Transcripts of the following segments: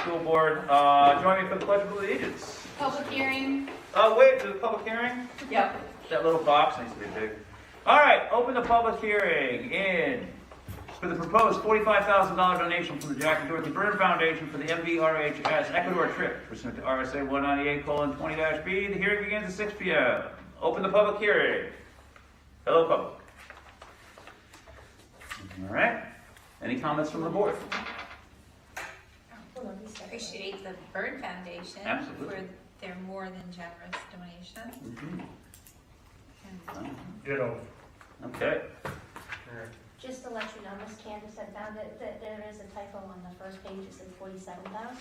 School Board. Join me for the Pledge of Allegiance. Public hearing. Oh, wait, there's a public hearing? Yep. That little box needs to be big. All right, open the public hearing for the proposed $45,000 donation from the Jack and Dorothy Byrne Foundation for the MVRHS Ecuador trip pursuant to RSA 198:20-B. The hearing begins at 6 p.m. Open the public hearing. Hello, public. All right. Any comments from the board? Appreciate the Byrne Foundation Absolutely. for their more than generous donation. Ditto. Okay. Just to let you know, Miss Candace had found that there is a typo on the first page. It says 47,000.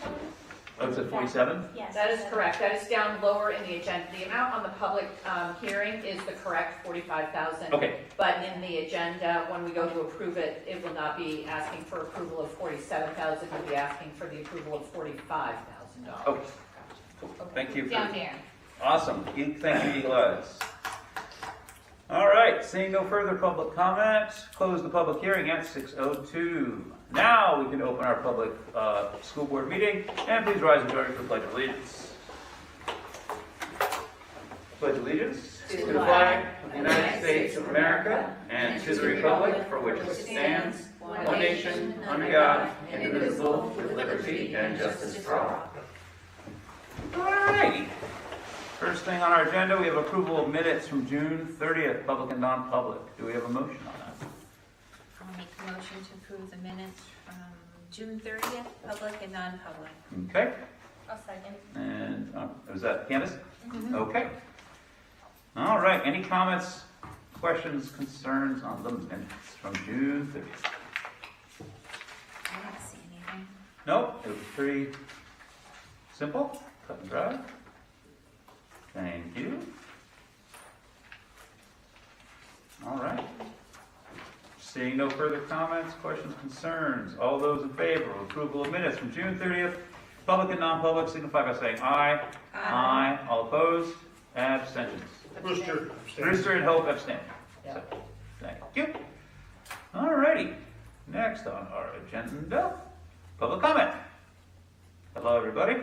Oh, it's at 47? Yes. That is correct. That is down lower in the agenda. The amount on the public hearing is the correct 45,000. Okay. But in the agenda, when we go to approve it, it will not be asking for approval of 47,000. We'll be asking for the approval of $45,000. Okay. Thank you. Down there. Awesome. Thank you, Elias. All right, seeing no further public comments, close the public hearing at 6:02. Now we can open our public school board meeting, and please rise and join me for the Pledge of Allegiance. Pledge allegiance to the flag of the United States of America and to the republic for which it stands, one nation, under God, indivisible, with liberty and justice for all. All right. First thing on our agenda, we have approval of minutes from June 30th, public and non-public. Do we have a motion on that? I'll make a motion to approve the minutes from June 30th, public and non-public. Okay, I'll second. and was that Candace? Okay. All right, any comments, questions, concerns on the minutes from June 30th? I don't see anything. Nope, it was pretty simple, cut and dry. Thank you. All right. Seeing no further comments, questions, concerns, all those in favor of approval of minutes from June 30th, public and non-public, signify by saying aye. Aye. All opposed? Abstentions. Rooster. Brewster and Hope abstain. Yeah. So, thank you. All righty. Next on our agenda, public comment. Hello, everybody.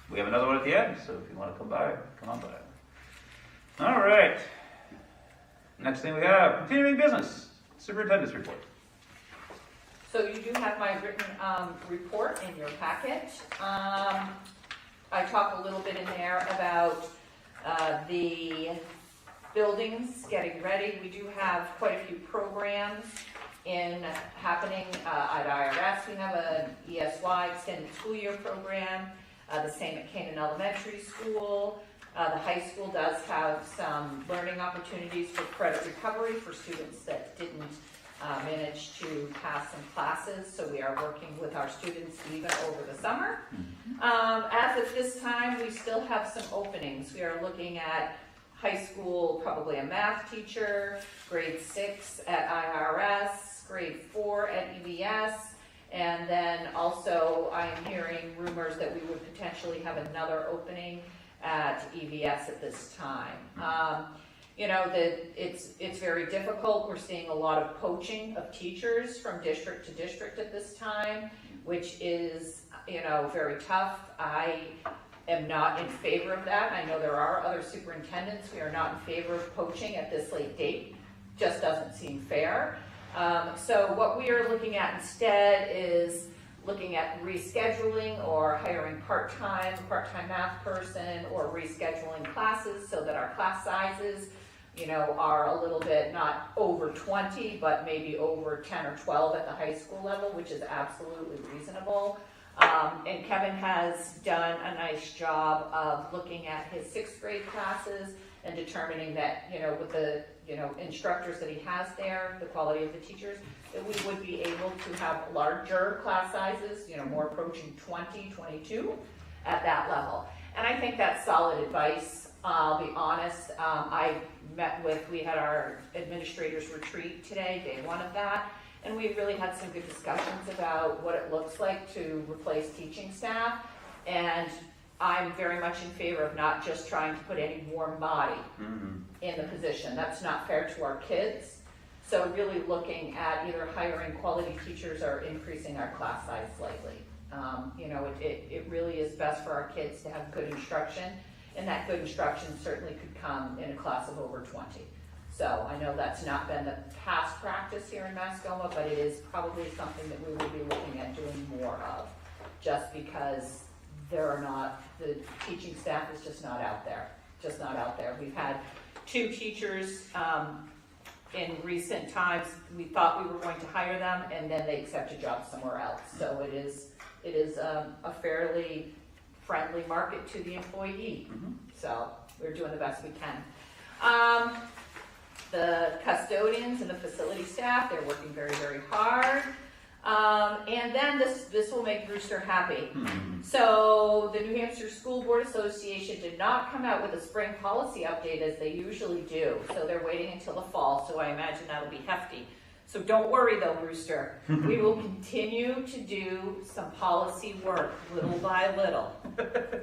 We have another one at the end, so if you want to come by, come on by. All right. Next thing we have, continuing business, superintendent's report. So you do have my written report in your packet. I talk a little bit in there about the buildings getting ready. We do have quite a few programs happening at IRS. We have an ESY, Extended School Year program, the same at Canaan Elementary School. The high school does have some learning opportunities for credit recovery for students that didn't manage to pass some classes, so we are working with our students even over the summer. As of this time, we still have some openings. We are looking at high school, probably a math teacher, grade 6 at IRS, grade 4 at EVS, and then also I am hearing rumors that we would potentially have another opening at EVS at this time. You know, that it's very difficult. We're seeing a lot of poaching of teachers from district to district at this time, which is, you know, very tough. I am not in favor of that. I know there are other superintendents. We are not in favor of poaching at this late date. Just doesn't seem fair. So what we are looking at instead is looking at rescheduling or hiring part-time math person, or rescheduling classes so that our class sizes, you know, are a little bit not over 20, but maybe over 10 or 12 at the high school level, which is absolutely reasonable. And Kevin has done a nice job of looking at his 6th grade classes and determining that, you know, with the, you know, instructors that he has there, the quality of the teachers, that we would be able to have larger class sizes, you know, more approaching 20, 22 at that level. And I think that's solid advice. I'll be honest, we had our administrators retreat today, day 1 of that, and we really had some good discussions about what it looks like to replace teaching staff. And I'm very much in favor of not just trying to put any warm body in the position. That's not fair to our kids. So really looking at either hiring quality teachers or increasing our class size slightly. You know, it really is best for our kids to have good instruction, and that good instruction certainly could come in a class of over 20. So I know that's not been the past practice here in Mascoma, but it is probably something that we will be looking at doing more of, just because the teaching staff is just not out there, We've had 2 teachers in recent times. We thought we were going to hire them, and then they accepted jobs somewhere else. So it is a fairly friendly market to the employee. So we're doing the best we can. The custodians and the facility staff, they're working very, very hard. And then this will make Brewster happy. So the New Hampshire School Board Association did not come out with a spring policy update as they usually do. So they're waiting until the fall, so I imagine that'll be hefty. So don't worry though, Brewster. We will continue to do some policy work little by little.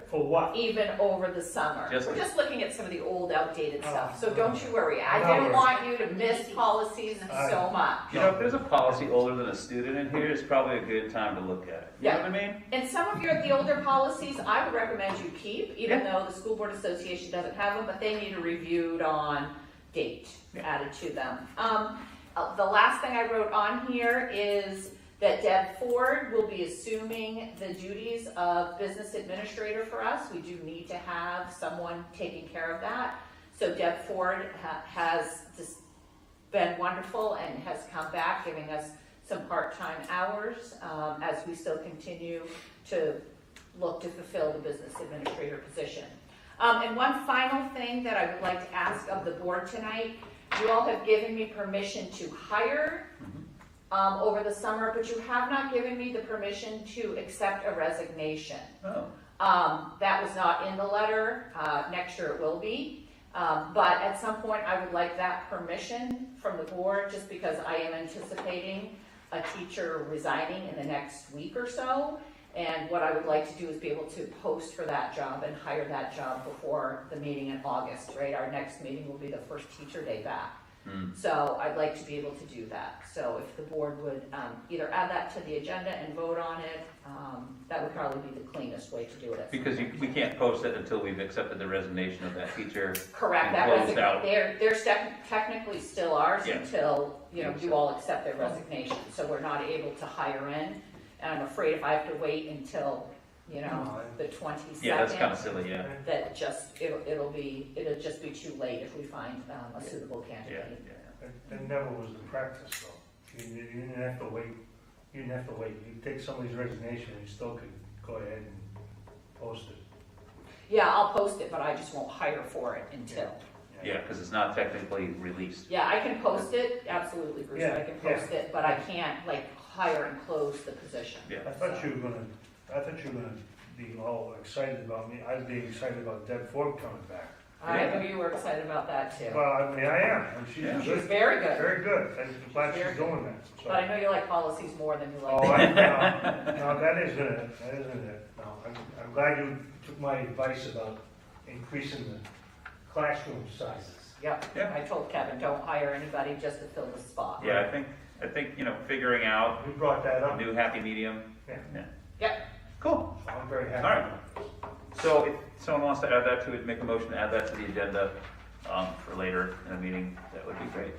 For what? Even over the summer. We're just looking at some of the old outdated stuff. So don't you worry. I didn't want you to miss policies so much. You know, if there's a policy older than a student in here, it's probably a good time to look at it. You know what I mean? And some of the older policies, I would recommend you keep, even though the School Board Association doesn't have them, but they need a reviewed on date added to them. The last thing I wrote on here is that Deb Ford will be assuming the duties of business administrator for us. We do need to have someone taking care of that. So Deb Ford has just been wonderful and has come back giving us some part-time hours as we still continue to look to fulfill the business administrator position. And one final thing that I would like to ask of the board tonight, you all have given me permission to hire over the summer, but you have not given me the permission to accept a resignation. That was not in the letter. Next year it will be. But at some point I would like that permission from the board, just because I am anticipating a teacher resigning in the next week or so. And what I would like to do is be able to post for that job and hire that job before the meeting in August, right? Our next meeting will be the first teacher day back. So I'd like to be able to do that. So if the board would either add that to the agenda and vote on it, that would probably be the cleanest way to do it. Because we can't post it until we've accepted the resignation of that teacher. Correct. And closed out. They're technically still ours Yeah. until you all accept their resignation. So we're not able to hire in. And I'm afraid if I have to wait until, the 22nd. Yeah, that's kind of silly, yeah. That it'll just be too late if we find a suitable Yeah, candidate. yeah. That never was the practice though. You didn't have to wait. You didn't have to wait. You take somebody's resignation, you still could go ahead and post it. Yeah, I'll post it, but I just won't hire for it until. Yeah, because it's not technically released. Yeah, I can post it, absolutely, Bruce, Yeah, I can post it, but I can't hire and close the position. Yeah. I thought you were gonna be all excited about me. I'd be excited about Deb Ford coming back. I know you were excited about that too. Well, I mean, I am. And she's Yeah. She's good, very good, very good. I'm glad she's doing that. So. but I know you like policies more than you Oh, like. no, that isn't it. That isn't it. No, I'm glad you took my advice about increasing the classroom sizes. Yep, Yeah. I told Kevin, don't hire anybody just to fill the spot. Yeah, I think figuring out You brought that a up. new happy medium. Yeah. Yep, Cool. I'm very happy. All right. So if someone wants to add that to it, make a motion to add that to the agenda for later in a meeting, that would be great.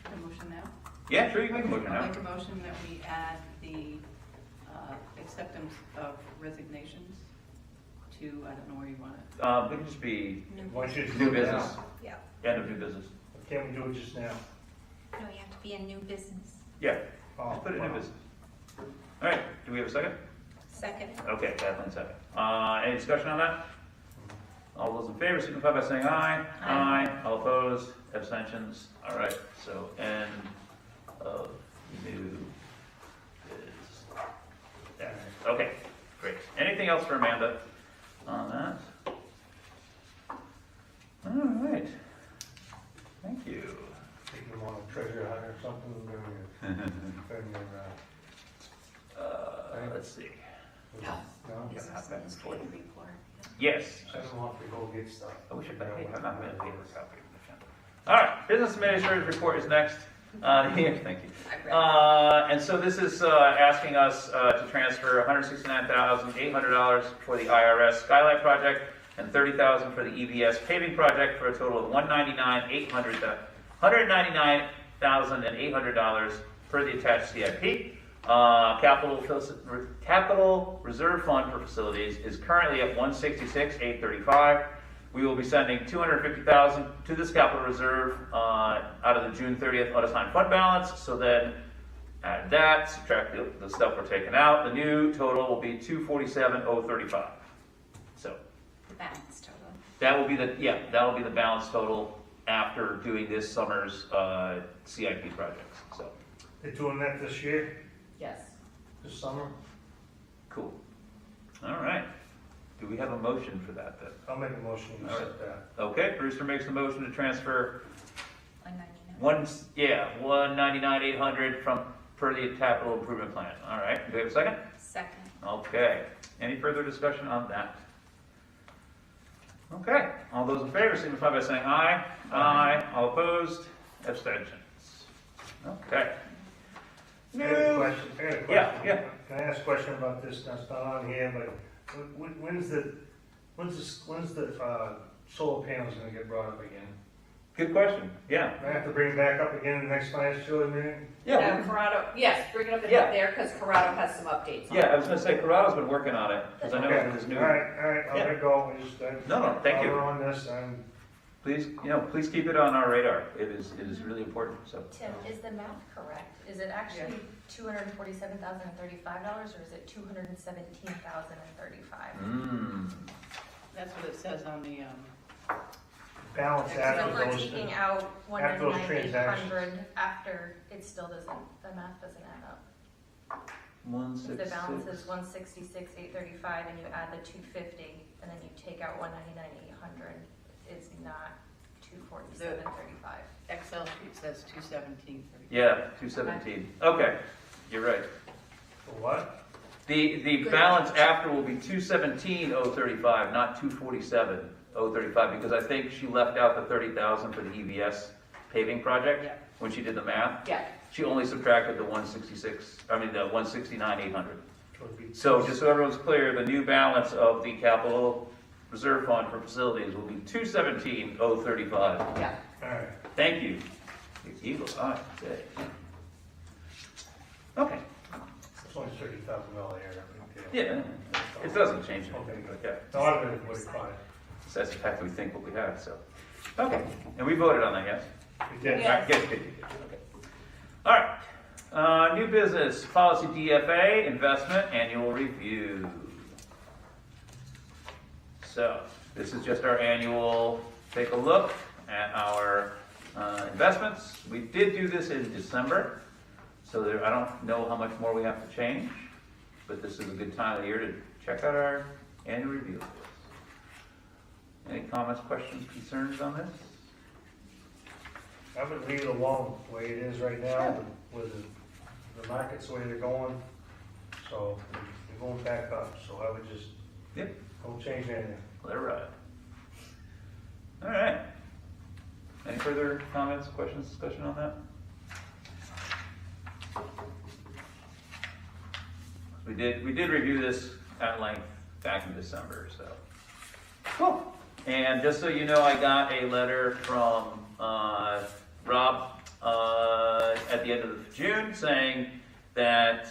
A motion now? Yeah, sure, you can make a motion I'll now. make a motion that we add the acceptance of resignations to, I don't know where you want it. It could just be Why don't you just new do it now? business. Yeah. End of new business. Can't we do it just now? No, you have to be a new business. Yeah, Oh, just put it in new wow. business. All right, do we have a second? Second. Okay, Kathleen, second. Any discussion on that? All those in favor signify by saying aye. Aye. All opposed, abstentions. All right, so end of new is that. Okay, great. Anything else for Amanda on that? All right. Thank you. Think you want a treasure hunt or something during your Let's see. no? This is the state report. Yes. I don't want to go get stuff. I wish I could. Hey, I've not made a paper copy of the agenda. All right, business administrator's report is next. Here, thank you. I read. And so this is asking us to transfer $169,800 for the IRS Skylight project and $30,000 for the EBS paving project for a total of $199,800 per the attached CIP. Capital Reserve Fund for facilities is currently at $166,835. We will be sending $250,000 to this capital reserve out of the June 30th unassigned fund balance. So then add that, subtract the stuff we're taking out. The new total will be $247,035. So The balance total. that will be the balance total after doing this summer's CIP projects. So They're doing that this year, Yes. this summer? cool. All right. Do we have a motion for that then? I'll make a motion to accept that. Okay, Brewster makes the motion to transfer 199. $199,800 from per the capital improvement plan. All right, do we have a second? Second. Okay, any further discussion on that? Okay, all those in favor signify by saying aye. Aye. All opposed? Abstentions. Okay. I got a question. Yeah. Can I ask a question about this? That's not on here, but when's the solar panels gonna get brought up again? Good question. Yeah. Do I have to bring it back up again in the next financial meeting? Yeah. Corrado, yes, bring it up Yeah. there, because Corrado has some updates on it. Yeah, I was gonna say Corrado's been working on it, because I know Okay, there's new. all right, I'll Yeah. let go. No, thank you. While we're on this, Please keep it on our radar. It is really important, so. Tim, is the math correct? Is it actually $247,035 or is it $217,035? That's what it says on the, balance So after we're those. taking out after those 199,800 after it still doesn't, the math doesn't add up. If the balance is 166,835 and you add the 250 and then you take out 199,800, it's not 247,35. Excel sheet says 217. Yeah, 217. Okay, you're right. For what? The balance after will be 217,035, not 247,035, because I think she left out the 30,000 for the EBS paving project Yeah. when she did the math. Yeah, She only subtracted the 169,800. So it'd be- So just so everyone's clear, the new balance of the capital reserve fund for facilities will be 217,035. yeah. All right. Thank you. Eagle eye. Okay. It's only $30,000 area. Yeah, it doesn't change Okay, anything. good. Okay. No, I've been 45. So that's the fact that we think what we have, so. Okay, and we voted on that, yes? We did. Yeah. All right, good. Okay. All right, new business, policy DFA, investment annual review. So, this is just our annual, take a look at our investments. We did do this in December, so I don't know how much more we have to change, but this is a good time of the year to check out our annual review. Any comments, questions, concerns on this? I would leave it alone the way it is right now with the markets the way they're going. So they're going back up, so I would just, Yep. don't change anything. Let it ride. All right. Any further comments, questions, discussion on that? We did review this at length back in December, so. Cool. And just so you know, I got a letter from Rob at the end of June saying that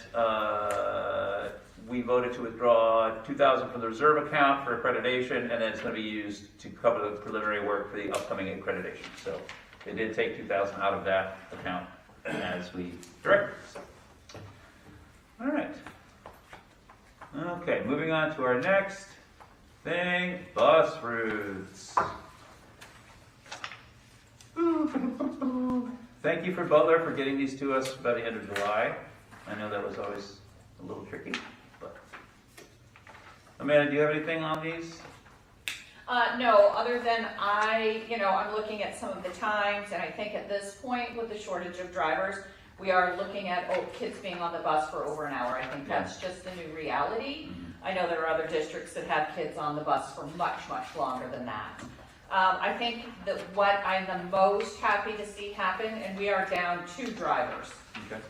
we voted to withdraw $2,000 from the reserve account for accreditation, and then it's going to be used to cover the preliminary work for the upcoming accreditation. So they did take $2,000 out of that account as we directed. All right. Okay, moving on to our next thing, bus routes. Thank you for Butler for getting these to us by the end of July. I know that was always a little tricky, but. Amanda, do you have anything on these? No, other than I'm looking at some of the times, and I think at this point, with the shortage of drivers, we are looking at kids being on the bus for over an hour. I think that's just the new reality. I know there are other districts that have kids on the bus for much, much longer than that. I think that what I'm the most happy to see happen, and we are down 2 drivers. Okay.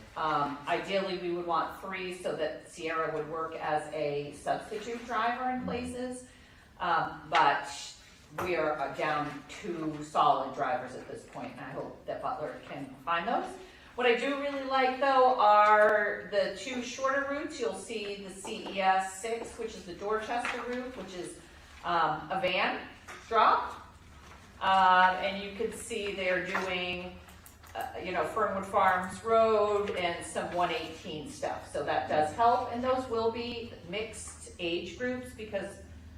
Ideally, we would want 3 so that Sierra would work as a substitute driver in places. But we are down 2 solid drivers at this point, and I hope that Butler can find those. What I do really like, though, are the 2 shorter routes. You'll see the CES 6, which is the Dorchester route, which is a van drop. And you can see they're doing, Fernwood Farms Road and some 118 stuff. So that does help. And those will be mixed age groups because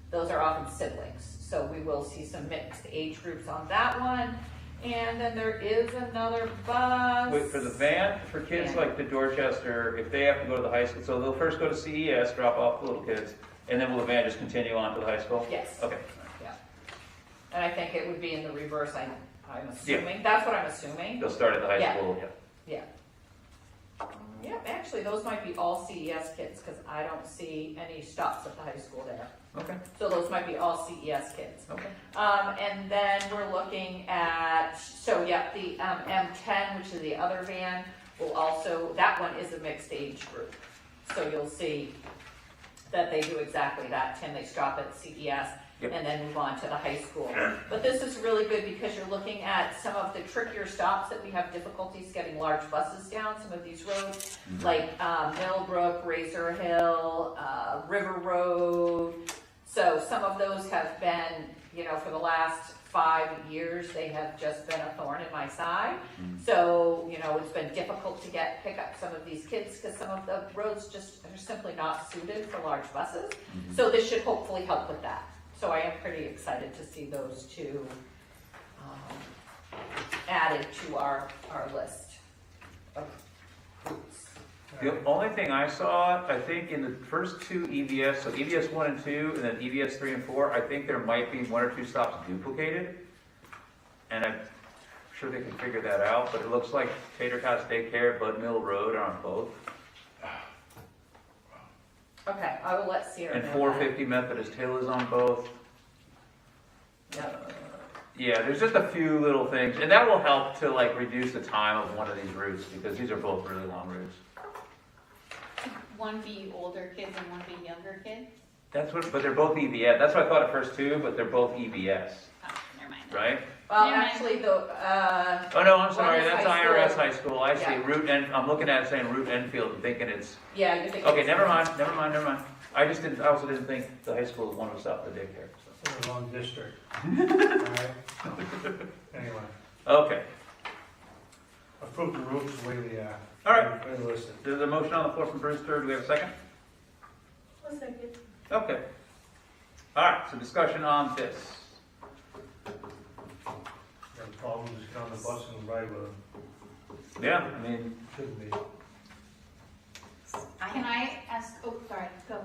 those are often siblings. So we will see some mixed age groups on that one. And then there is another bus. Wait, for the van, for kids like the Dorchester, if they have to go to the high school, so they'll first go to CES, drop off the little kids, and then will the van just continue on to the high school? Yes. Okay. Yeah. And I think it would be in the reverse, I'm assuming. That's what I'm assuming. They'll start at the high Yeah. school, Yeah. Yeah, actually, those might be all CES kids, because I don't see any stops at the high school there. Okay, So those might be all CES kids. okay. And then we're looking at, the M10, which is the other van, will also, that one is a mixed age group. So you'll see that they do exactly that, Tim, they stop at CES Yep. and then move on to the high school. But this is really good because you're looking at some of the trickier stops that we have difficulties getting large buses down, some of these roads, like Millbrook, Razor Hill, River Road. So some of those have been, for the last 5 years, they have just been a thorn in my side. So, it's been difficult to pick up some of these kids because some of the roads just are simply not suited for large buses. So this should hopefully help with that. So I am pretty excited to see those 2 added to our list of routes. The only thing I saw, I think in the first 2 EVS, so EVS 1 and 2, and then EVS 3 and 4, I think there might be 1 or 2 stops duplicated. And I'm sure they can figure that out, but it looks like Tater Tots Daycare, Bud Mill Road are on both. Okay, I will let Sierra And know 450 Methodist Hill is on both. Yep. Yeah, there's just a few little things, and that will help to reduce the time of one of these routes, because these are both really long routes. One be older kids and one be younger kids? But they're both EVS. That's what I thought at first too, but they're both EVS, Oh, never mind. right? Well, Yeah. actually, Oh no, I'm sorry, is that's high IRS school. high school. I see Yeah. Route N. I'm looking at it saying Route Enfield and thinking it's. yeah, you think. Okay, never mind. I also didn't think the high school was one of us out the daycare. So. In the wrong district. Alright. Anyway, Okay, approve the routes the way they are. All right. Way listed. there's a motion on the floor from Brewster. Do we have a second? A second. Okay. All right. So discussion on this. Got a problem, just get on the bus and ride with them. Yeah, I mean, Shouldn't be. Can I ask, sorry, go.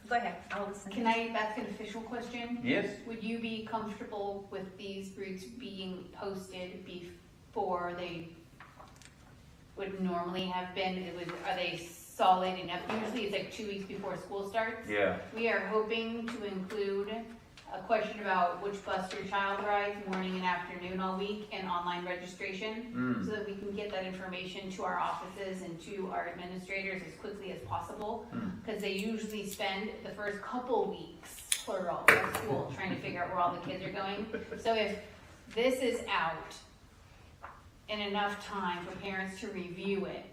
Go ahead, I'll listen. Can I ask an official question? yes. Would you be comfortable with these routes being posted before they would normally have been? Are they solid enough? Usually it's 2 weeks before school starts. Yeah. We are hoping to include a question about which bus your child rides, morning and afternoon all week, and online registration, so that we can get that information to our offices and to our administrators as quickly as possible, because they usually spend the first couple weeks, plural, of school trying to figure out where all the kids are going. So if this is out in enough time for parents to review it,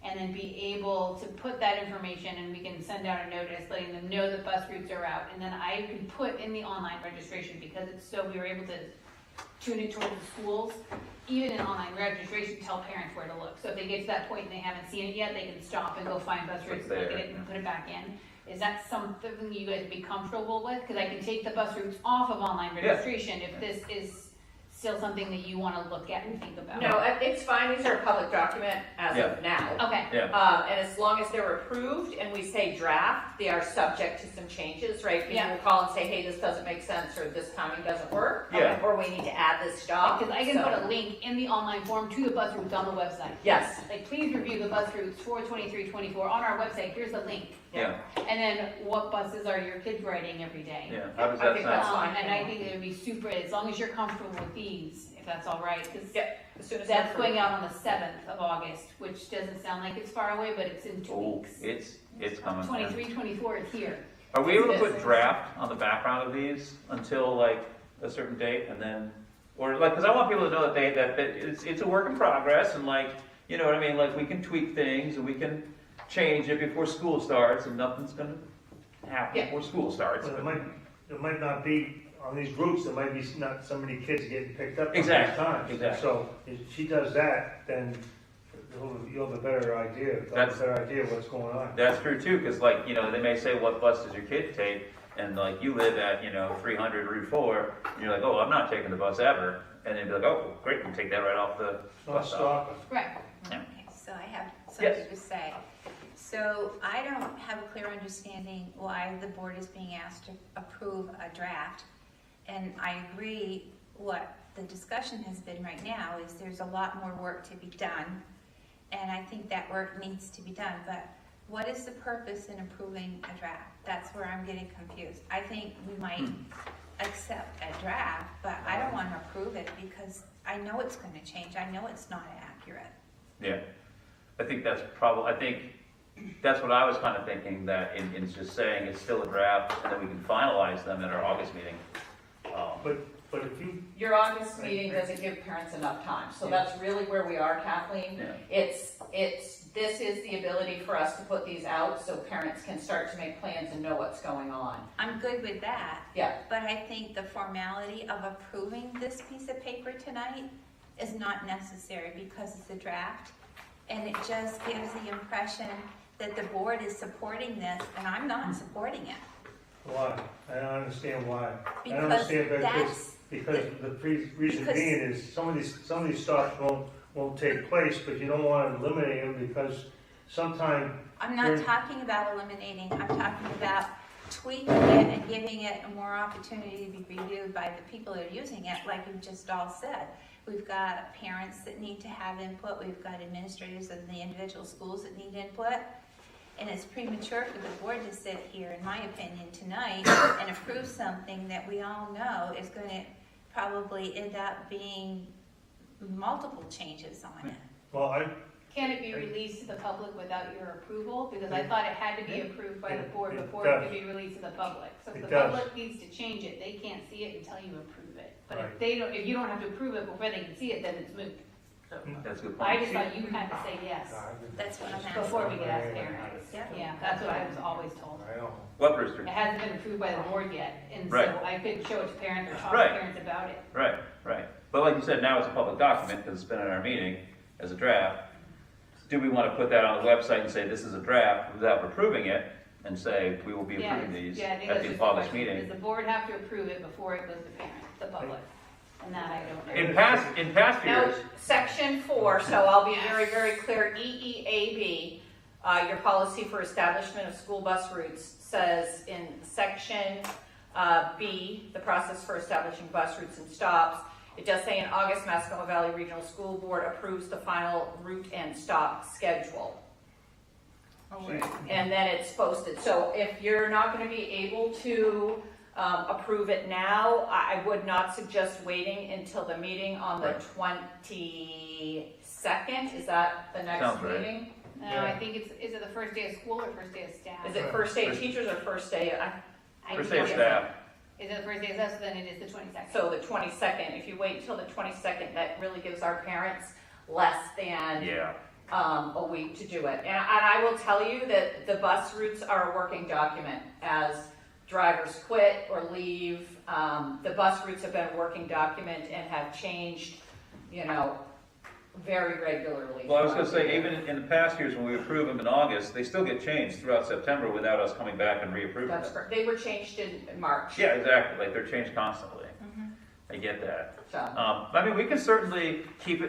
and then be able to put that information, and we can send out a notice letting them know that bus routes are out, and then I can put in the online registration, because we were able to tune it towards the schools, even in online registration, tell parents where to look. So if they get to that point and they haven't seen it yet, they can stop and go find bus routes, look at it, and put it back in. Is that something you guys would be comfortable with? Because I can take the bus routes off of online registration if this is still something that you want to look at and think about. No, it's fine, these are a public document as of now. Okay. Yeah. And as long as they're approved and we say draft, they are subject to some changes, right? People Yeah. will call and say, hey, this doesn't make sense, or this timing doesn't work. Yeah. Or we need to add this stop. Because I can So- put a link in the online form to the bus routes on the website. Yes. Like, please review the bus routes for 23-24 on our website. Here's the link. Yeah. And And then what buses are your kids riding every day? Yeah, how does I that think sound? that's fine. And I think it would be super, as long as you're comfortable with these, if that's all right, because As soon as that's they're going out on the 7th of August, which doesn't sound like it's far away, but it's in 2 Oh, weeks. it's coming. 23, 24, it's here. Are we able to put Business. draft on the background of these until like a certain date and then, or like, because I want people to know that that it's a work in progress and like, you know what I mean? Like we can tweak things and we can change it before school starts and nothing's gonna happen Yeah. before school starts. But it might not be, on these routes, there might be not so many kids getting picked up at Exactly, those times. exactly. So if she does that, then you'll have a better idea, of what's going on. That's true too, because like, you know, they may say, what bus does your kid take? And like you live at, you know, 300 Route 4, and you're like, oh, I'm not taking the bus ever. And they'd be like, oh, great, we take that right off the It's not bus stop. stopping. Right. Okay, so I have Yes. something to say. So I don't have a clear understanding why the board is being asked to approve a draft. And I agree what the discussion has been right now is there's a lot more work to be done. And I think that work needs to be done, but what is the purpose in approving a draft? That's where I'm getting confused. I think we might accept a draft, but I don't want to approve it because I know it's going to change. I know it's not accurate. Yeah, I think that's what I was kind of thinking, that in just saying it's still a draft, and then we can finalize them at our August meeting. But if you, Your August meeting doesn't give parents enough time, so that's really where we are, Kathleen. Yeah. This is the ability for us to put these out so parents can start to make plans and know what's going on. I'm good with that. Yeah. But I think the formality of approving this piece of paper tonight is not necessary because it's a draft. And it just gives the impression that the board is supporting this, and I'm not supporting it. why? I don't understand why. I don't Because understand that's, because the reason because- being is some of these stops won't take place, but you don't want to eliminate them because sometime. I'm not talking about eliminating, I'm talking about tweaking it and giving it a more opportunity to be reviewed by the people that are using it, like we've just all said. We've got parents that need to have input, we've got administrators of the individual schools that need input. And it's premature for the board to sit here, in my opinion, tonight and approve something that we all know is going to probably end up being multiple changes on it. Well, Can it be released to the public without your approval? Because I thought it had to be approved by the board It before does. it could be released to the public. So if It the does. public needs to change it, they can't see it until you approve it. But Right. if you don't have to approve it before they can see it, then it's moot. So That's a good I point. just thought you had to say yes That's what I'm asking. before we could ask parents. Yeah. Yeah, that's what I was always told. I don't. What, Brewster? It hasn't been approved by the board yet, and so Right. I couldn't show it to parents or talk Right. to parents about it. Right, right. But like you said, now it's a public document because it's been in our meeting as a draft. Do we want to put that on the website and say this is a draft without approving it and say we will be Yeah, approving these yeah, I think at that's the just the August question. meeting? Does the board have to approve it before it goes to parents, the public? And that I don't know. In past Now, years, section 4, so I'll be very, very clear, EEAB, your policy for establishment of school bus routes, says in section B, the process for establishing bus routes and stops, it does say in August, Mascoma Valley Regional School Board approves the final route and stop schedule. And then it's posted. So if you're not going to be able to approve it now, I would not suggest waiting until the meeting on the 22nd. Is that the next Sounds right. meeting? No, I think is it the first day of school or first day of staff? Is it first day of teachers or first day? first day of staff. Is it the first day of staff, so then it is the 22nd? So the 22nd. If you wait until the 22nd, that really gives our parents less than Yeah. a week to do it. And I will tell you that the bus routes are a working document. As drivers quit or leave, the bus routes have been a working document and have changed, very regularly. Well, I was going to say, even in the past years when we approve them in August, they still get changed throughout September without us coming back and reapproving That's them. correct. They were changed in March. Yeah, exactly. Like they're changed constantly. I get that. So, I mean, we can certainly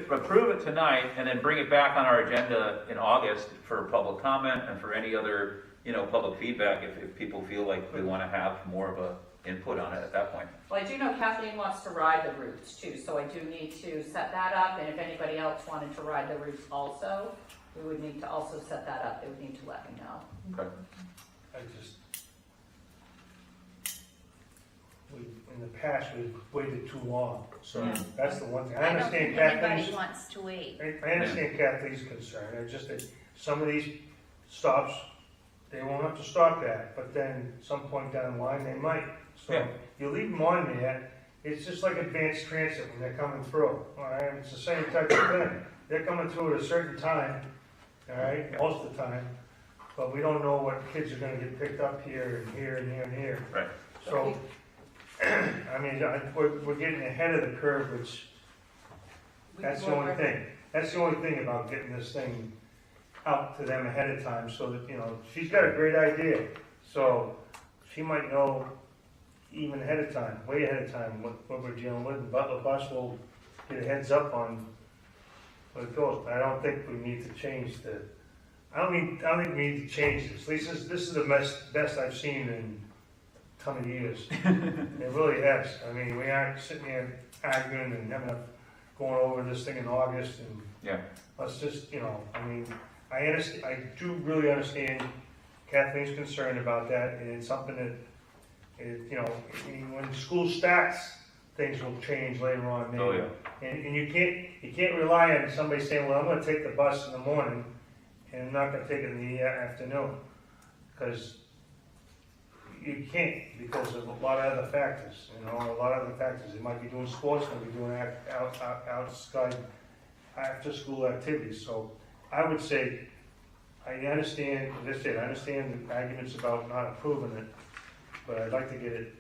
approve it tonight and then bring it back on our agenda in August for public comment and for any other, public feedback if people feel like they want to have more of a input on it at that point. well, I do know Kathleen wants to ride the routes too, so I do need to set that up. And if anybody else wanted to ride the routes also, we would need to also set that up. They would need to let me know. Okay. I just, in the past, we've waited too long. So Yeah. that's the one thing. I I don't understand think anybody Kathleen's, wants to wait. I understand Kathleen's concern. It's just that some of these stops, they won't have to stop at, but then some point down the line, they might. So Yeah. you leave them on there, it's just like advanced transit when they're coming through. All right, it's the same type of thing. They're coming through at a certain time, all right, most of the time, but we don't know what kids are gonna get picked up here and here and here and here. Right. So, I mean, we're getting ahead of the curve, which, We that's can the go only over- thing. That's the only thing about getting this thing out to them ahead of time, so that, you know, she's got a great idea. So, she might know even ahead of time, way ahead of time, what we're dealing with, and Butler Bus will get a heads up on what it goes. I don't think we need to change I don't think we need to change this. This is the best I've seen in a ton of years. It really has. I mean, we aren't sitting here arguing and going over this thing in August, and Yeah. let's just, you know, I mean, I do really understand Kathleen's concern about that, and it's something that, you know, when school starts, things will change later on, maybe. Oh, yeah. And you can't rely on somebody saying, well, I'm gonna take the bus in the morning, and I'm not gonna take it in the afternoon, because you can't, because of a lot of other factors, you know, a lot of other factors. They might be doing sports, might be doing outside, after-school activities. So I would say, I understand, as I said, I understand the arguments about not approving it, but I'd like to get it,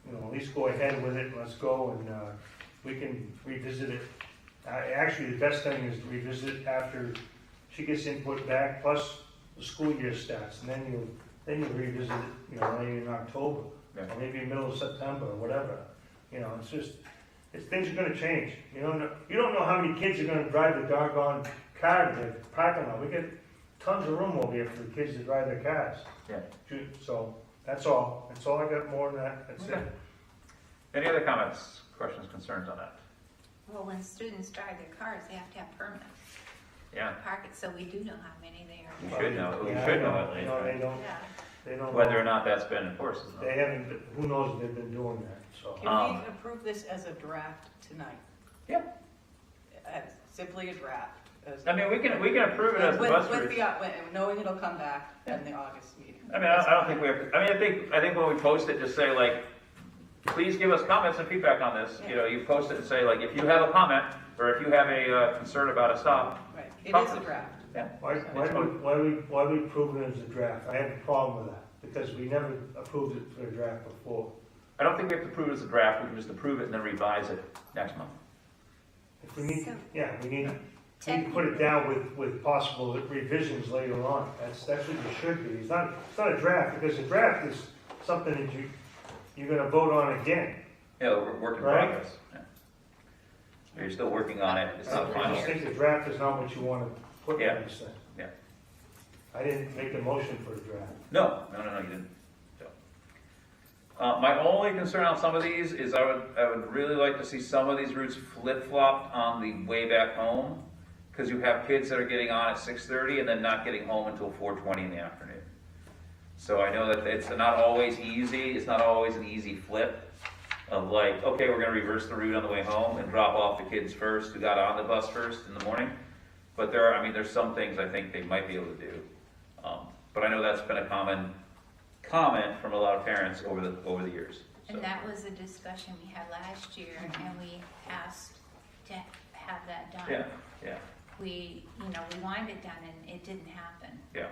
you know, at least go ahead with it, let's go, and we can revisit it. Actually, the best thing is to revisit it after she gets input back, plus the school year starts, and then you revisit it, you know, maybe in October, Yeah. or maybe middle of September, or whatever. You know, things are gonna change. You don't know how many kids are gonna drive the doggone car in the parking lot. We get tons of room over here for the kids to drive their cars. Yeah. So, that's all I got. More than that, that's Okay. it. Any other comments, questions, concerns on that? Well, when students drive their cars, they have to have permits. Yeah. Park it, so we do know how many they We are. should know. We Yeah, should I know at least. No, right? Yeah. they don't. Whether or not that's been enforced. Is They haven't, who knows if they've been doing that, so. Can we approve this as a draft tonight? Yeah. Simply a draft. I mean, we can approve it as a bus route. Knowing it'll come back in the August meeting. I mean, I don't think we have to, I mean, I think when we post it, just say like, please give us comments and feedback on this. You know, you post it and say like, if you have a comment, or if you have a concern about a stop. Right, it is a draft. Yeah. Why we approve it as a draft? I have a problem with that, because we never approved it for a draft before. I don't think we have to approve it as a draft, we can just approve it and then revise it next month. If we need, So- yeah, we need to put it down with possible revisions later on. That's what it should be. It's not a draft, because a draft is something that you're gonna vote on again. Yeah, we're work in Right. progress. Yeah. You're still working on it, it's not I final. just think the draft is not what you wanna put Yeah. in this thing. Yeah. I didn't make a motion for a draft. No, you didn't. So. My only concern on some of these is I would really like to see some of these routes flip-flopped on the way back home, because you have kids that are getting on at 6:30 and then not getting home until 4:20 in the afternoon. So I know that it's not always easy, it's not always an easy flip of like, okay, we're gonna reverse the route on the way home and drop off the kids first who got on the bus first in the morning. But there's some things I think they might be able to do. But I know that's been a common comment from a lot of parents over the years. So. And that was a discussion we had last year, and we asked to have that done. Yeah. We wanted it done, and it didn't happen. Yeah.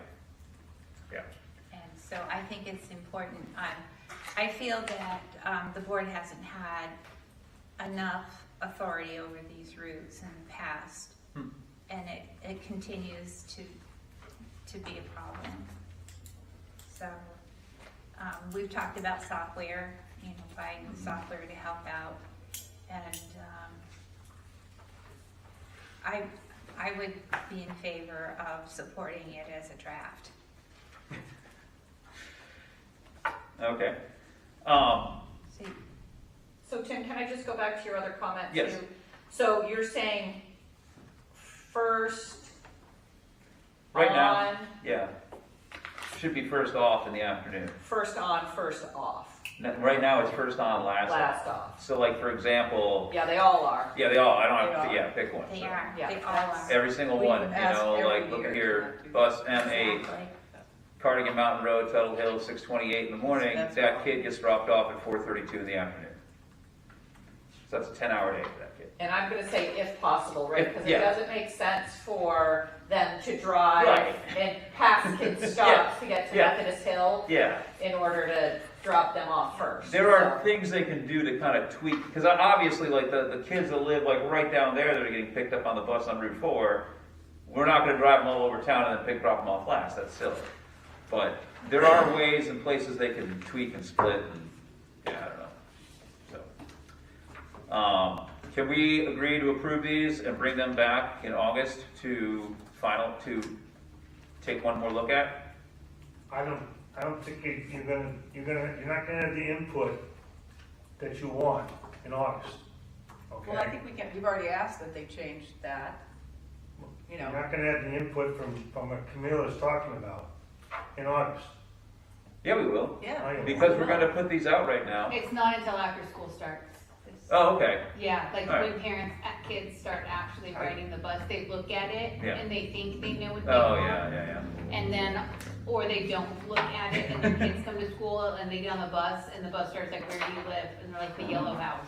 And so I think it's important. I feel that the board hasn't had enough authority over these routes in the past, and it continues to be a problem. So we've talked about software, buying software to help out, and I would be in favor of supporting it as a draft. Okay. So Tim, can I just go back to your other comment? Yes. too? So you're saying first Right on, now, yeah. should be first off in the afternoon. First on, first off, Right now, it's first on, last off. last off. So like, for example, Yeah, they all are. yeah, they all, I don't have They to, are. yeah, pick one. They So. are, Yeah, they all that's- are. Every single We one, even you ask know, every like, look year at to here, not do bus that. M8, Exactly. Cardigan Mountain Road, Tuttle Hill, 6:28 in the morning, That's that wrong. kid gets dropped off at 4:32 in the afternoon. So that's a 10-hour day for that kid. And I'm gonna say if possible, right? If- Because yeah. it doesn't make sense for them to drive Right. and pass kids' stops to get to Yeah. Methodist Hill Yeah, in order to drop them off first. there are So- things they can do to kind of tweak, because obviously, like, the kids that live, like, right down there that are getting picked up on the bus on Route 4, we're not gonna drive them all over town and then drop them off last, that's silly. But there are ways and places they can tweak and split, and, yeah, I don't know, so. Can we agree to approve these and bring them back in August to take one more look at? I don't think you're not gonna have the input that you want in August, okay? Well, I think we've already asked that they change that, you You're know. not gonna have the input from what Camilla's talking about in August. Yeah, we will, Yeah. because we're gonna put these out right now. It's not until after school starts. It's- Oh, okay, Yeah, like All right. when parents, kids start actually riding the bus, they look at it Yeah. and they think they know what they oh, want. yeah. And then, or they don't look at it and their kids come to school and they get on the bus and the bus starts like, where do you live? And they're like, the yellow house.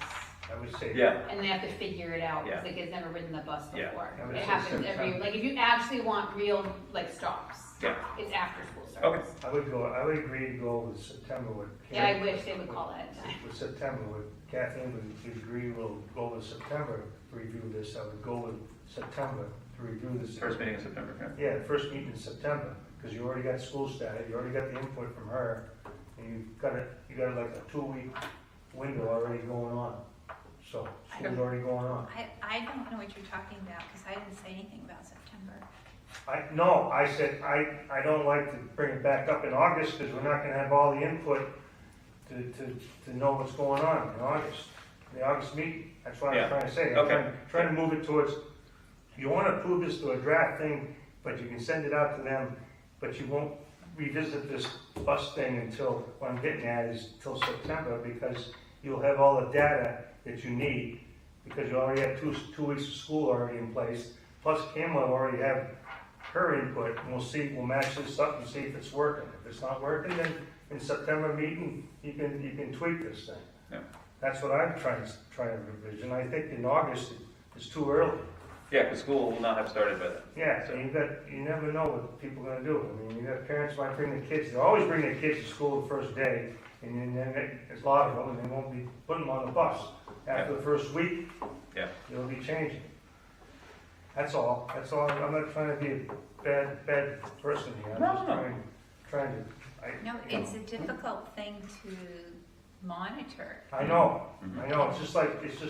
I would say. Yeah, And they have to figure it out Yeah. because the kid's never ridden the bus Yeah. before. I would It say happens every, September. like if you actually want real like stops, yeah, it's after school starts. okay. I would agree to go with September with. Yeah, I wish they would call that a time. With September, with Kathleen would agree, we'll go with September to review this, I would go with September to review this. First meeting in September, okay. Yeah, the first meeting in September, because you already got school started, you already got the input from her, and you got like a 2-week window already going on. So, school's already going on. I don't know what you're talking about, because I didn't say anything about September. I said, I don't like to bring it back up in August, because we're not gonna have all the input to know what's going on in August, the August meeting. That's what Yeah. I'm trying to say. I'm Okay. trying to move it towards, you wanna approve this to a draft thing, but you can send it out to them, but you won't revisit this bus thing until, what I'm getting at is till September, because you'll have all the data that you need, because you already have two weeks of school already in place, plus Kim will already have her input, and we'll match this up and see if it's working. If it's not working, then in September meeting, you can tweak this thing. Yeah. That's what I'm trying to revision. I think in August, it's too early. Yeah, because school will not have started by then. Yeah, so you never know what people are gonna do. I mean, you got parents might bring their kids, they always bring their kids to school the first day, and then there's a lot of them, and they won't be putting them on the bus. After the first week, Yeah. it'll be changing. That's all, I'm not trying to be a bad person here, I'm No, just no. trying to, No, it's a difficult thing to monitor. I know, Mhm. it's just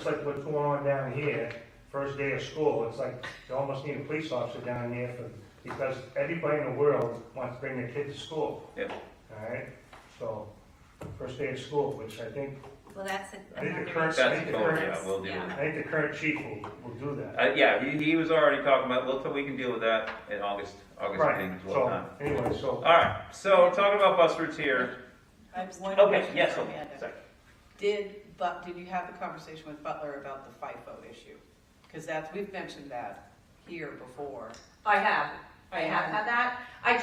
like what's going on down here, first day of school, it's like, you almost need a police officer down here because everybody in the world wants to bring their kid to school. Yeah. All right, so, first day of school, which I think Well, that's I think the another current- issue. That's cool, yeah, we'll deal with I it. think the current chief will do that. Yeah, he was already talking about, we can deal with that in August Right, meeting as well. so, Huh? anyway, so, All right, so talking about bus routes here. I have one Okay, question yes, for hold on Amanda. a second. Did you have the conversation with Butler about the FIFO issue? Because we've mentioned that here before. I have had that.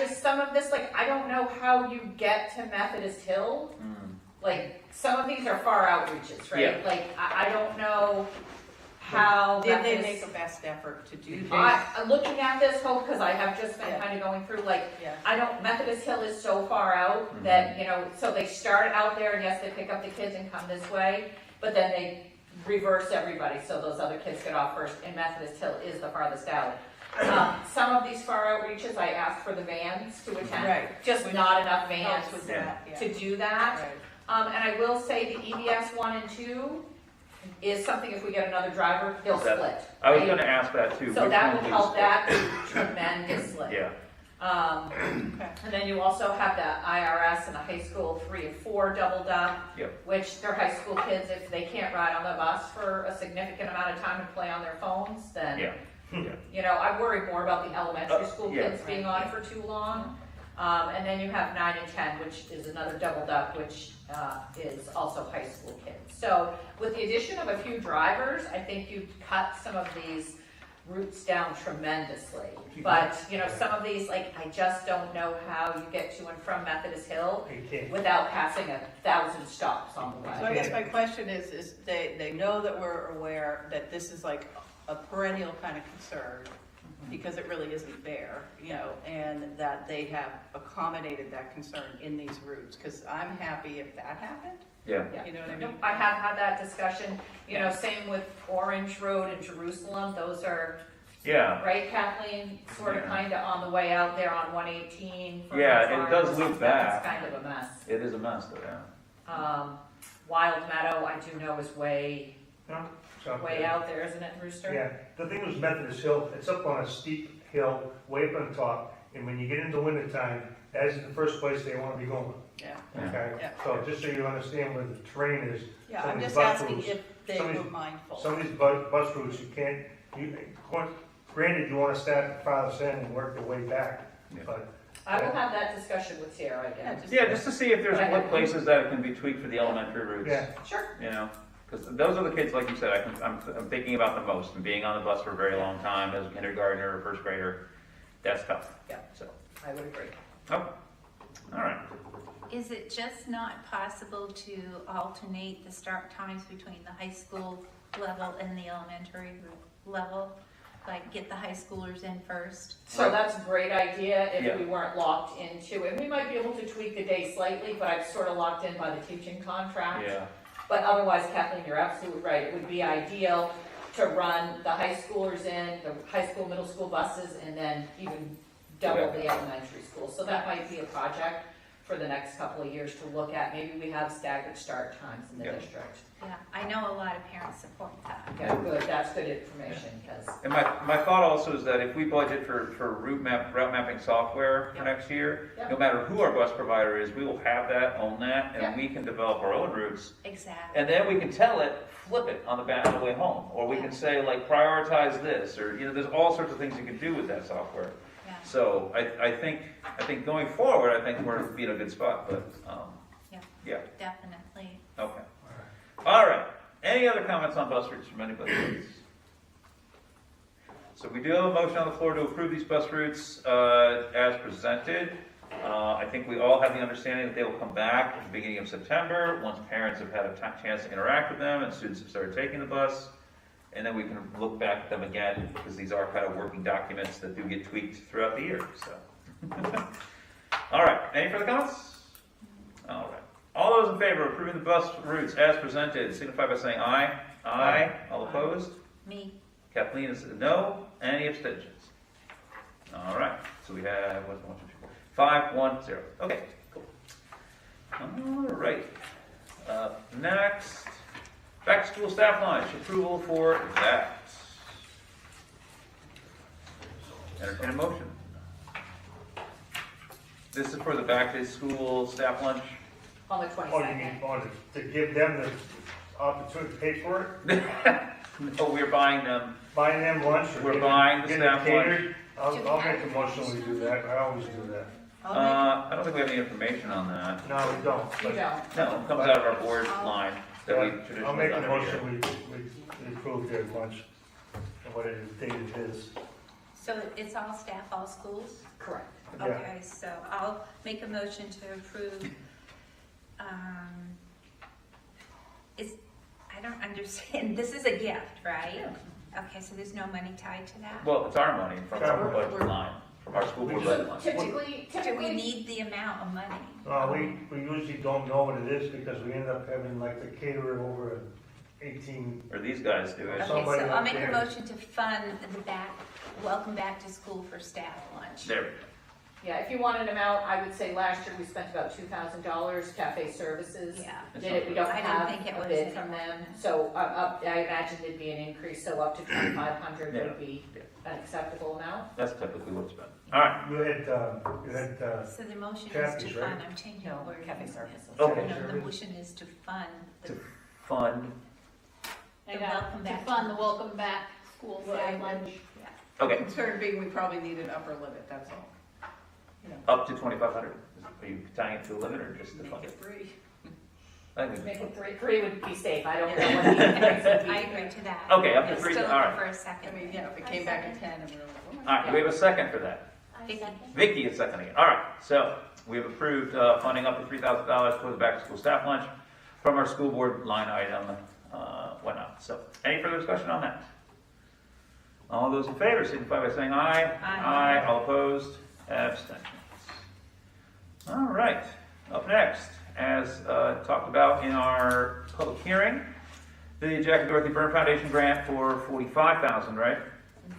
Some of this, like, I don't know how you get to Methodist Hill. Mm. Like, some of these are far outreaches, right? Yeah. Like, I don't know how Did they Methodist- make a best effort to do this? looking at this, Hope, because I have just been Yeah. kind of going through, like, Yeah. Methodist Hill is so far out Mhm. that, so they start out there, and yes, they pick up the kids and come this way, but then they reverse everybody, so those other kids get off first, and Methodist Hill is the farthest out. Some of these far outreaches, I asked for the vans to attend, Right. just Which not enough Helps vans with that, yeah. to do that. Right. And I will say the EBS 1 and 2 is something, if we get another driver, they'll That- split. I was right? gonna ask that too. So Which that one will is- help that tremendously. Yeah, Okay. And then you also have the IRS and the high school 3 and 4 doubled up. Yep. Which their high school kids, if they can't ride on the bus for a significant amount of time and play on their phones, then, yeah. I worry more about the elementary Oh, school yeah. kids being on for too long. And then you have 9 and 10, which is another doubled up, which is also high school kids. So with the addition of a few drivers, I think you cut some of these routes down tremendously. But, you know, some of these, like, I just don't know how you get to and from Methodist Hill You can't. without passing 1,000 stops on the So way. I guess my question is they know that we're aware that this is like a perennial kind of concern, because it really isn't there, you know, and that they have accommodated that concern in these routes, because I'm happy if that happened, Yeah. Yeah. you know what I Nope, mean? I have had that discussion, you know, same with Orange Road in Jerusalem, those are, Yeah. right, Kathleen, sort of Yeah. kind of on the way out there on 118. from Yeah, the it does farms. loop That's back. kind of a mess. It is a mess though, yeah. Wild Meadow, I do know is way No, it's up way there. out there, isn't it, Rooster? Yeah, the thing was Methodist Hill, it's up on a steep hill, way up on top, and when you get into wintertime, that is the first place they wanna be going, Yeah, Yeah. okay? Yeah. So just so you understand where the terrain is, yeah, Some I'm of just these bus asking routes- if they some of were these- mindful. some of these bus routes, you can't, granted, you wanna start at the farthest end and work your way back, Yeah. but I will have that discussion with Sarah again. Yeah, just to see if there's more places that it can be tweaked for the elementary routes. Yeah. Sure. You know, because those are the kids, like you said, I'm thinking about the most, and being on the bus for a very long time as a kindergartner or first grader, that's tough. Yeah. So, I would agree. oh, all right. Is it just not possible to alternate the start times between the high school level and the elementary level? Like get the high schoolers in first? So that's a great idea Yeah. if we weren't locked into it. We might be able to tweak the day slightly, but I'm sort of locked in by the teaching contract. Yeah, But otherwise, Kathleen, you're absolutely right. It would be ideal to run the high schoolers in, the high school, middle school buses, and then even double the elementary school. So that might be a project for the next couple of years to look at. Maybe we have staggered start times in the Yeah. district. Yeah, I know a lot of parents support that. Okay, good. That's good information, because, and my thought also is that if we budget for route mapping software for Yeah. next year, Yeah. no matter who our bus provider is, we will have that, own that, Yeah. and we can develop our own routes. Exactly. And then we can tell it, flip it on the way home, or we Yeah. can say like prioritize this, or you know, there's all sorts of things you can do with that software. Yeah, So I think going forward, I think we're in a good spot. But yeah, definitely. okay, all right. Any other comments on bus routes from anybody else? So we do have a motion on the floor to approve these bus routes as presented. I think we all have the understanding that they will come back at the beginning of September, once parents have had a chance to interact with them and students have started taking the bus. And then we can look back at them again, because these are kind of working documents that do get tweaked throughout the year, so. All right, any further comments? All right. All those in favor of approving the bus routes as presented, signify by saying aye. Aye. All opposed? Me. Kathleen is a no. Any abstentions? All right, so we have, what's 1, 2, 3, 4, 5, 1, 0. Okay, cool. All right. Next, back to school staff lunch, approval for that. Entertain a motion. This is for the back to school staff lunch. on the oh, you 22nd. mean, to give them the opportunity to pay for it? No, we're buying them. Buying them lunch? or We're getting- buying the getting staff lunch. catered? I'll make a motion, we do that, I always do that. I'll make- I don't think we have any information on that. No, we don't. You but- don't. No, it comes out of our board line that we I'll traditionally make a done every year. motion, we approve their lunch, and what it is, date it is. So it's all staff, all schools? Correct. Yeah. Okay, so I'll make a motion to approve, I don't understand, this is a gift, right? Okay, so there's no money tied to that? Well, it's our money from our We're- budget line, from our school board budget line. Typically, Do we need the amount of money? We usually don't know what it is, because we end up having like the caterer over at 18, Or these guys do it. Okay, somebody so I'll up make a there. motion to fund the welcome back to school for staff lunch. There we go. yeah, if you want an amount, I would say last year we spent about $2,000, cafe services. Yeah. Did it, we don't I didn't have think it a was bid in from there. them, so I imagine there'd be an increase, so up to 2,500 Yeah. would be an acceptable amount. That's typically what it's been. All right. you had, So the motion is Kathy's, to right? fund, I'm changing the word. Cafe services. Okay. No, the motion is to fund the To fund, I The got welcome to back fund to the welcome back school staff lunch. okay. Concern being we probably need an upper limit, that's all. Up to 2,500. Are you tying it to a limit or just the Make fund? it free. I think- Make it three would be safe, I don't know what the increase would be. I agree to that. Okay, up to I'm 3, still all right. looking for a I second. mean, if it came back at 10 and we were like, oh my All right, do we have a second for that? I Vicky. second. Vicky is seconding it. All right, so we have approved funding up to $3,000 for the back-to-school staff lunch from our school board line item, whatnot. So, any further discussion on that? All those in favor signify by saying aye. Aye. All opposed? Abstentions. All right, up next, as talked about in our public hearing, the Jack and Dorothy Byrne Foundation grant for $45,000, right?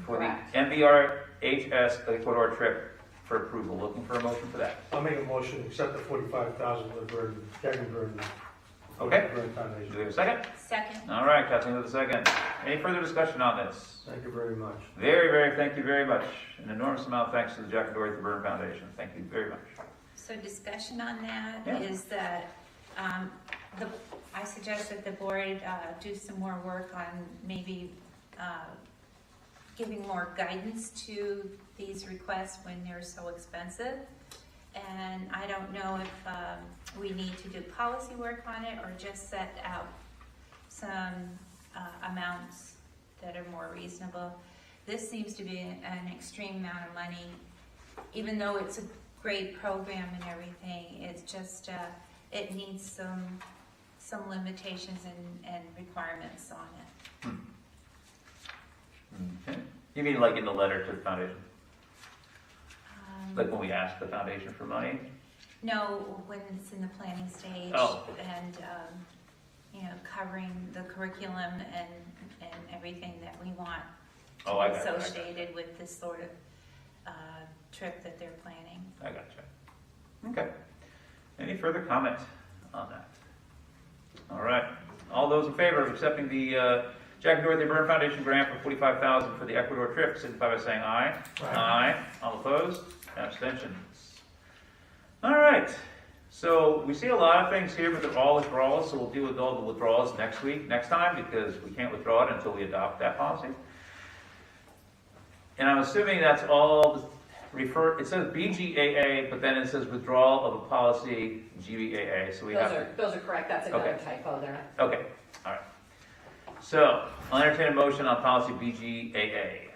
For the Correct. MVRHS Ecuador trip for approval. Looking for a motion for that. I'll make a motion to accept the 45,000 for the Byrne, Jack and Byrne. Okay. Byrne Do Foundation. we have a second? Second. All right, Kathleen with a second. Any further discussion on this? Thank you very much. Thank you very much. An enormous amount of thanks to the Jack and Dorothy Byrne Foundation. Thank you very much. So discussion on that Yeah. is that, I suggest that the board do some more work on maybe giving more guidance to these requests when they're so expensive. And I don't know if we need to do policy work on it or just set out some amounts that are more reasonable. This seems to be an extreme amount of money, even though it's a great program and everything. It's just, it needs some limitations and requirements on it. Okay. You mean like in the letter to the foundation? Um, Like when we asked the foundation for money? No, when it's in the planning stage. Oh. And, covering the curriculum and everything that we want Oh, I got you. associated with this sort of trip that they're planning. I got you. Okay. Any further comment on that? All right. All those in favor of accepting the Jack and Dorothy Byrne Foundation grant for $45,000 for the Ecuador trip, signify by saying aye. Aye. All opposed? Abstentions. All right. So we see a lot of things here, but they're all withdrawals, so we'll deal with all the withdrawals next time, because we can't withdraw it until we adopt that policy. And I'm assuming that's all it says BGAA, but then it says withdrawal of a policy GBAA, so we have to. Those are correct, that's another Okay. typo there. Okay, all right. So, I'll entertain a motion on policy BGAA.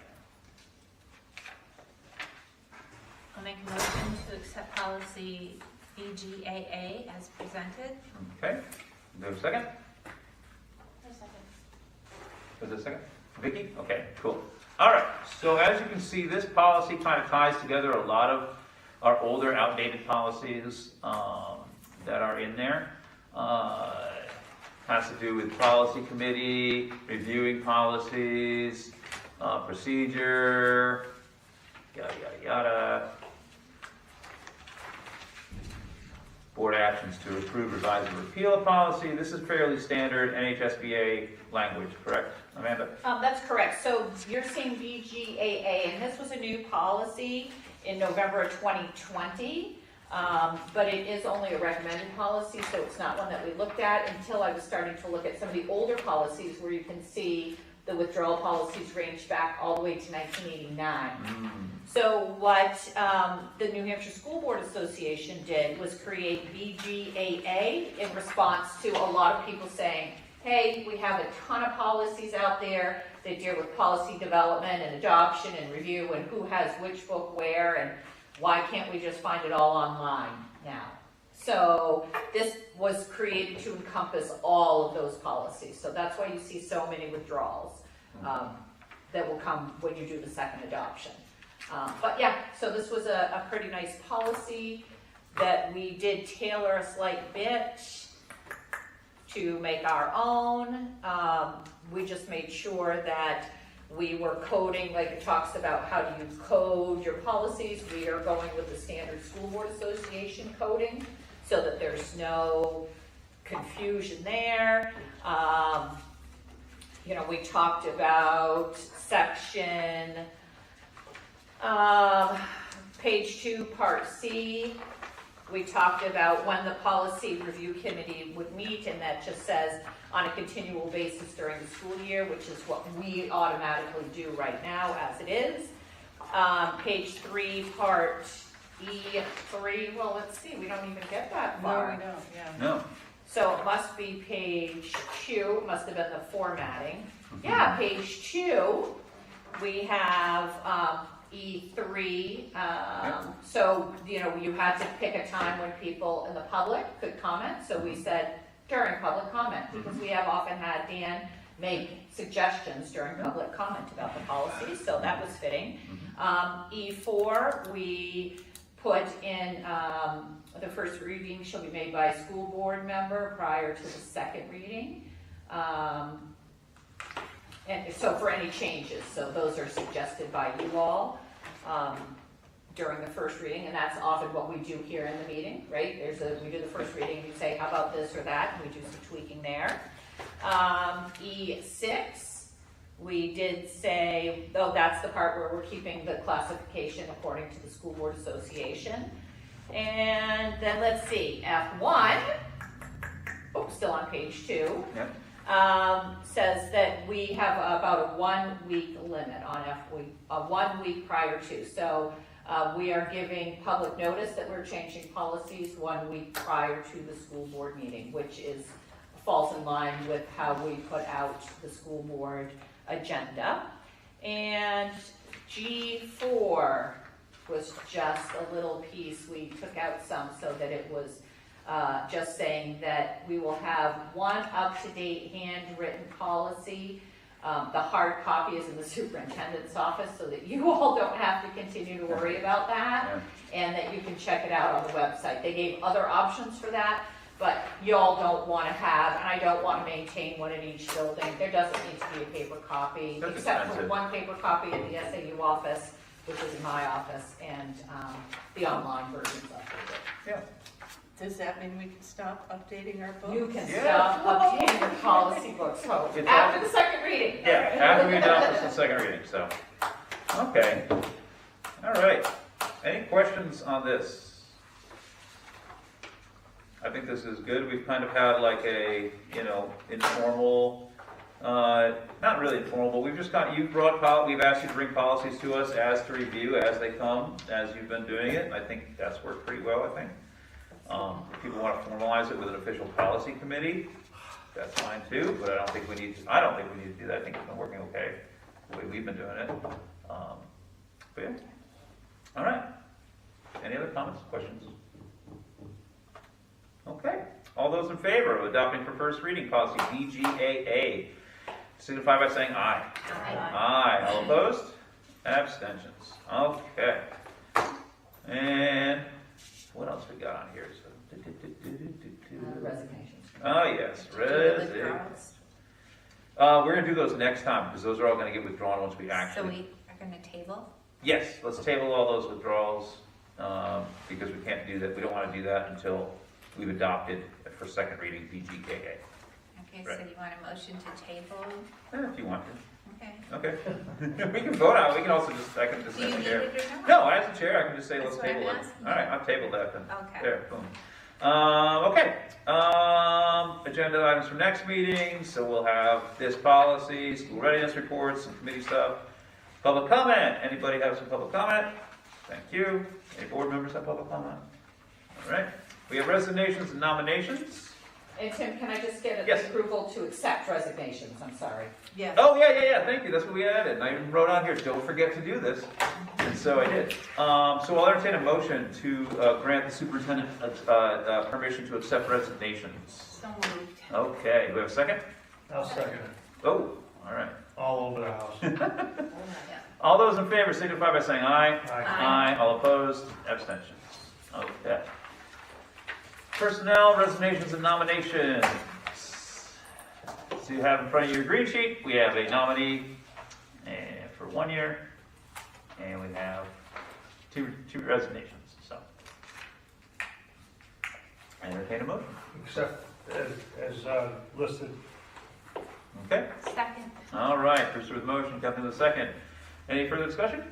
I'll make a motion to accept policy BGAA as presented. Okay, do we have a second? A second. Was there a second? Vicky? Okay, cool. All right, so as you can see, this policy kind of ties together a lot of our older, outdated policies that are in there. Has to do with policy committee, reviewing policies, procedure, yada, yada, yada. Board actions to approve, revise, and repeal a policy. This is fairly standard NHSBA language, correct, Amanda? That's correct. So you're seeing BGAA, and this was a new policy in November of 2020. But it is only a recommended policy, so it's not one that we looked at until I was starting to look at some of the older policies where you can see the withdrawal policies range back all the way to 1989. So what the New Hampshire School Board Association did was create BGAA in response to a lot of people saying, hey, we have a ton of policies out there that deal with policy development and adoption and review and who has which book where, and why can't we just find it all online now? So this was created to encompass all of those policies. So that's why you see so many withdrawals that will come when you do the second adoption. But yeah, so this was a pretty nice policy that we did tailor a slight bit to make our own. We just made sure that we were coding, like it talks about how do you code your policies. We are going with the standard School Board Association coding so that there's no confusion there. We talked about section, page 2, part C. We talked about when the policy review committee would meet, and that just says on a continual basis during the school year, which is what we automatically do right now as it is. Page 3, part E3, well, let's see, we don't even get that No, far. we don't, yeah. No. So it must be page 2, must have been the formatting. Yeah, page 2, we have E3. So, you know, you had to pick a time when people in the public could comment. So we said during public comment, because we have often had Dan make suggestions during public comment about the policies, so that was fitting. E4, we put in the first reading shall be made by a school board member prior to the second reading. And so for any changes, so those are suggested by you all during the first reading, and that's often what we do here in the meeting, right? We do the first reading, you say, how about this or that, and we do some tweaking there. E6, we did say, oh, that's the part where we're keeping the classification according to the School Board Association. And then let's see, F1, still on page 2. Yep. Says that we have about a 1 week limit on a 1 week prior to. So we are giving public notice that we're changing policies 1 week prior to the school board meeting, which falls in line with how we put out the school board agenda. And G4 was just a little piece. We took out some so that it was just saying that we will have one up-to-date handwritten policy. The hard copy is in the superintendent's office so that you all don't have to continue to worry about that, and that you can check it out on the website. They gave other options for that, but y'all don't want to have, and I don't want to maintain one in each building. There doesn't need to be a paper copy, That's except expensive. for one paper copy in the SAU office, which is in my office, and the online versions of it. Yeah. Does that mean we can stop updating our books? You can Yeah. stop updating your policy books, so It's after the second reading. Yeah, after we adopt this in second reading, so. Okay. All right. Any questions on this? I think this is good. We've kind of had like a, informal, not really informal, but we've just we've asked you to bring policies to us as to review as they come, as you've been doing it. I think that's worked pretty well, I think. If people want to formalize it with an official policy committee, that's fine too, but I don't think we need to do that. I think it's been working okay, the way we've been doing it. But yeah. All right. Any other comments, questions? Okay. All those in favor of adopting for first reading policy BGAA, signify by saying aye. Aye. All opposed? Abstentions. Okay. And what else we got on here? Resignations. Oh, yes, resignations. We're gonna do those next time, because those are all gonna get withdrawn once we So actually. we are gonna table? Yes, let's table all those withdrawals, because we can't do that, we don't wanna do that until we've adopted for second reading BGKA. Okay, so Right. you want a motion to table? If you want to. Okay. Okay. We can vote on it, we can also I can just Do you as a need chair. it or not? No, as a chair, I can just say, That's let's what I'm table it. asking. All right, I've tabled that then. Okay. There, boom. Okay, agenda items for next meeting, so we'll have this policy, school readiness reports, some committee stuff. Public comment, anybody have some public comment? Thank you. Any board members have public comment? All right, we have resignations and nominations. And Tim, can I just get an Yes. approval to accept resignations? I'm sorry. Yes. Oh, yeah, thank you, that's what we added, and I even wrote on here, don't forget to do this, and so I did. So I'll entertain a motion to grant the superintendent permission to accept resignations. So moved. Okay, do we have a second? I'll second it, Oh, all right. all over the house. Yeah. All those in favor signify by saying aye. Aye. Aye. All opposed, abstentions. Okay. Personnel, resignations, and nominations. So you have in front of you your green sheet, we have a nominee for 1 year, and we have two resignations, so. Entertain a motion. Except as listed. Okay, Second. all right, first with motion, Captain with second. Any further discussion?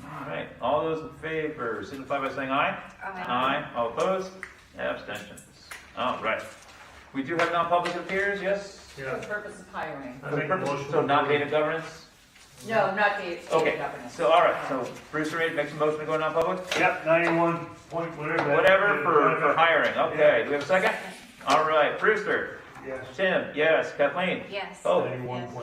All right, all those in favor signify by saying aye. Aye. All opposed? Abstentions. All right. We do have non-public appears, yes? For the purpose of hiring. I make a motion. So non-data governance? No, not the state Okay, governance. so, all right, so Bruce ready to make some motion to go non-public? Yep, 91 point whatever. Whatever for hiring, okay, do we have a second? All right, Brewster, Yes. Tim, yes, Kathleen, Yes. oh, 91 point. Ken,